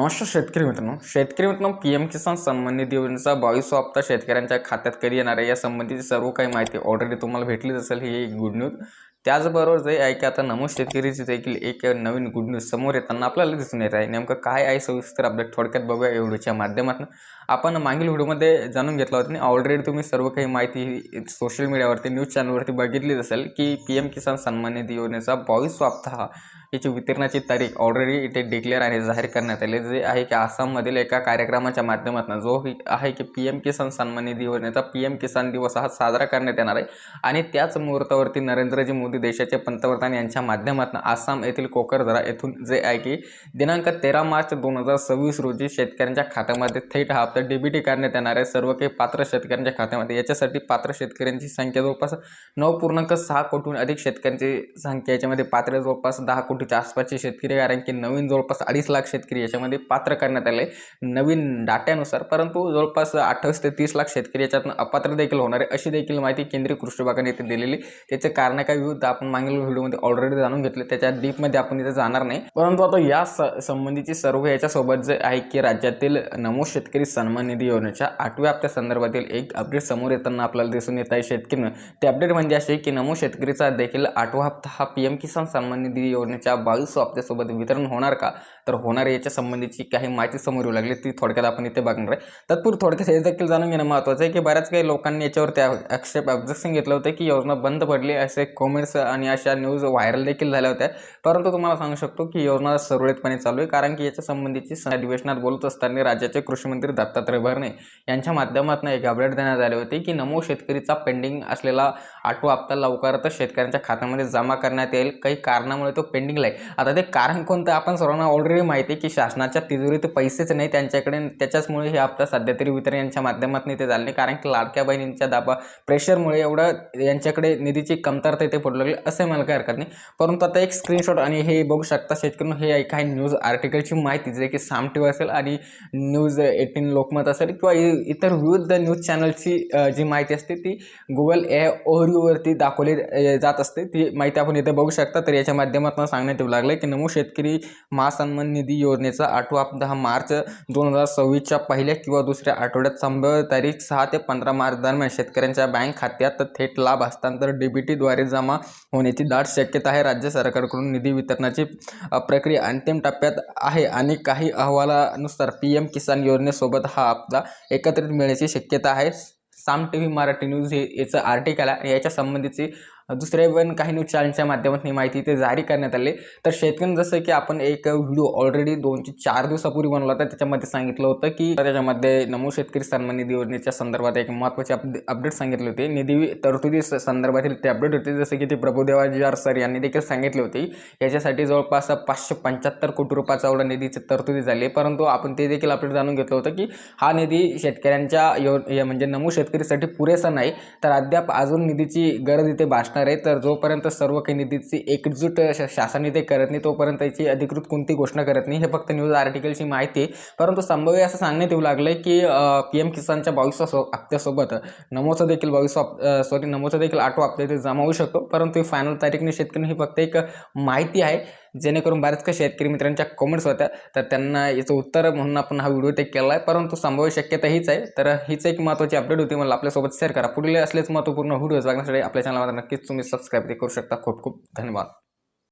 नमस्कार शेतकरी मित्रांनो पीएम किसान सन्मान निधी योजनेचा 22वा हप्ता शेतकऱ्यांच्या खात्यात कधी येणार आहे या संबंधीची सर्व काही माहिती ऑलरेडी तुम्हाला भेटलीच असेल। ही एक गुड न्यूज। त्याचबरोबर जे आहे की आता नमो शेतकरीची देखील एक नवीन गुड न्यूज समोर येताना आपल्याला दिसून येत आहे। नेमकं काय आहे सविस्तर अपडेट थोडक्यात बघूया या व्हिडिओच्या माध्यमातून। आपण मागील व्हिडिओमध्ये जाणून घेतला होता आणि ऑलरेडी तुम्ही सर्व काही माहिती सोशल मीडियावरती न्यूज चॅनलवरती बघितलीच असेल की पीएम किसान सन्मान निधी योजनेचा 22वा हप्ता याची वितरणाची तारीख ऑलरेडी इथे डिक्लेअर आणि जाहीर करण्यात आली। जे आहे की आसाममधील एका कार्यक्रमाच्या माध्यमातून जो आहे की पीएम किसान सन्मान निधी योजनेचा पीएम किसान दिवस हा साजरा करण्यात येणार आहे आणि त्याच मुहूर्तावरती नरेंद्रजी मोदी देशाचे पंतप्रधान यांच्या माध्यमातून आसाम येथील कोकरझारा येथून जे आहे की दिनांक 13 मार्च 2026 रोजी शेतकऱ्यांच्या खात्यामध्ये थेट हा हप्ता डीबीटी करण्यात येणार आहे सर्व काही पात्र शेतकऱ्यांच्या खात्यामध्ये। याच्यासाठी पात्र शेतकऱ्यांची संख्या जवळपास 9.6 कोटीहून अधिक शेतकऱ्यांची संख्या याच्यामध्ये पात्र जवळपास 10 कोटीच्या आसपासचे शेतकरी, कारण की नवीन जवळपास 2.5 लाख शेतकरी याच्यामध्ये पात्र करण्यात आले नवीन डाट्यानुसार। परंतु जवळपास 28 ते 30 लाख शेतकरी याच्यातून अपात्र देखील होणार आहे अशी देखील माहिती केंद्रीय कृषी विभागाने इथे दिलेली। त्याचे कारण काय विविध आपण मागील व्हिडिओमध्ये ऑलरेडी जाणून घेतले, त्याच्या डीपमध्ये आपण इथे जाणार नाही। परंतु आता या संबंधीची सर्व याच्यासोबत जे आहे की राज्यातील नमो शेतकरी सन्मान निधी योजनेच्या 8व्या हप्त्या संदर्भातील एक अपडेट समोर येताना आपल्याला दिसून येत आहे शेतकरी। ते अपडेट म्हणजे असे की नमो शेतकरीचा देखील 8वा हप्ता हा पीएम किसान सन्मान निधी योजनेच्या 22 हप्त्यासोबत वितरण होणार का, तर होणार याच्या संबंधीची काही माहिती समोर येऊ लागली ती थोडक्यात आपण इथे बघणार आहे। तत्पूर्वी थोडक्यात हे देखील जाणून घेणं महत्त्वाचं आहे की बऱ्याच काही लोकांनी याच्यावरती ऑब्जेक्शन घेतलं होतं की योजना बंद पडली असे कमेंट्स आणि अशा न्यूज व्हायरल देखील झाल्या होत्या। परंतु तुम्हाला सांगू शकतो की योजना सुरळीतपणे चालू आहे, कारण की याच्या संबंधीची अधिवेशनात बोलत असताना राज्याचे कृषी मंत्री दत्तात्रय भरणे यांच्या माध्यमातून एक अपडेट देण्यात आले होते की नमो शेतकरीचा पेंडिंग असलेला 8वा हप्ता लवकरच शेतकऱ्यांच्या खात्यामध्ये जमा करण्यात येईल। काही कारणामुळे तो पेंडिंगला आहे। आता ते कारण कोणतं आपण सर्वांना ऑलरेडी माहिती आहे की शासनाच्या तिजोरीत पैसेच नाही त्यांच्याकडे, त्याच्याचमुळे हे हप्ता सध्या तरी वितरण यांच्या माध्यमातून ते झाले नाही, कारण की लाडक्या बहिणींच्या प्रेशरमुळे एवढं यांच्याकडे निधीची कमतरता इथे पडू लागली असे मला काही हरकत नाही। परंतु आता एक स्क्रीनशॉट आणि हे बघू शकता शेतकऱ्यांनो, हे काही न्यूज आर्टिकलची माहिती जे की साम टीव्ही असेल आणि न्यूज 18 लोकमत असेल किंवा इतर विविध न्यूज चॅनलची जी माहिती असते ती गुगल ओव्हरव्ह्यूवरती दाखवली जात असते, ती माहिती आपण इथे बघू शकता। तर याच्या माध्यमातून सांगण्यात येऊ लागले की नमो शेतकरी महासन्मान निधी योजनेचा 8वा हप्ता हा मार्च 2026च्या पहिल्या किंवा दुसऱ्या आठवड्यात संभाव्य तारीख 6 ते 15 मार्च दरम्यान शेतकऱ्यांच्या बँक खात्यात थेट लाभ हस्तांतर डीबीटीद्वारे जमा होण्याची दाट शक्यता आहे। राज्य सरकारकडून निधी वितरणाची प्रक्रिया अंतिम टप्प्यात आहे आणि काही अहवालानुसार पीएम किसान योजनेसोबत हा हप्ता एकत्रित मिळण्याची शक्यता आहे। साम टीव्ही मराठी न्यूज हे याचं आर्टिकल आहे। याच्या संबंधीची दुसरे पण काही न्यूज चॅनलच्या माध्यमातून ही माहिती ते जारी करण्यात आली। तर शेतकऱ्यांना जसं की आपण एक व्हिडिओ ऑलरेडी 2 ते 4 दिवसापूर्वी बनवला होता, त्याच्यामध्ये सांगितलं होतं की त्याच्यामध्ये नमो शेतकरी सन्मान निधी योजनेच्या संदर्भात एक महत्त्वाचे अपडेट सांगितले होते। निधी तरतुदी संदर्भातील ते अपडेट होते, जसे की ते प्रभुदेवाजी सर यांनी देखील सांगितले होते याच्यासाठी जवळपास 575 कोटी रुपयाचा एवढा निधीची तरतुदी झाली। परंतु आपण ते देखील अपडेट जाणून घेतलं होतं की हा निधी शेतकऱ्यांच्या म्हणजे नमो शेतकरीसाठी पुरेसा नाही, तर अद्याप अजून निधीची गरज इथे भासणार आहे। तर जोपर्यंत सर्व काही निधीची एकजूट शासन इथे करत नाही तोपर्यंत याची अधिकृत कोणती घोषणा करत नाही। हे फक्त न्यूज आर्टिकलची माहिती आहे। परंतु संभाव्य असं सांगण्यात येऊ लागलंय की पीएम किसानच्या 22व्या हप्त्यासोबत नमोचा देखील 8वा हप्ता इथे जमा होऊ शकतो। परंतु फायनल तारीखने शेतकऱ्यांनी ही फक्त एक माहिती आहे, जेणेकरून बऱ्याच काही शेतकरी मित्रांच्या कमेंट्स होत्या, तर त्यांना याचं उत्तर म्हणून आपण हा व्हिडिओ ते केला आहे। परंतु संभाव्य शक्यता हीच आहे। तर हीच एक महत्त्वाची अपडेट होती, मला आपल्यासोबत शेअर करा। पुढील असलेच महत्त्वपूर्ण व्हिडिओज बघण्यासाठी आपल्या चॅनलला नक्कीच तुम्ही सबस्क्राईब करू शकता। खूप खूप धन्यवाद।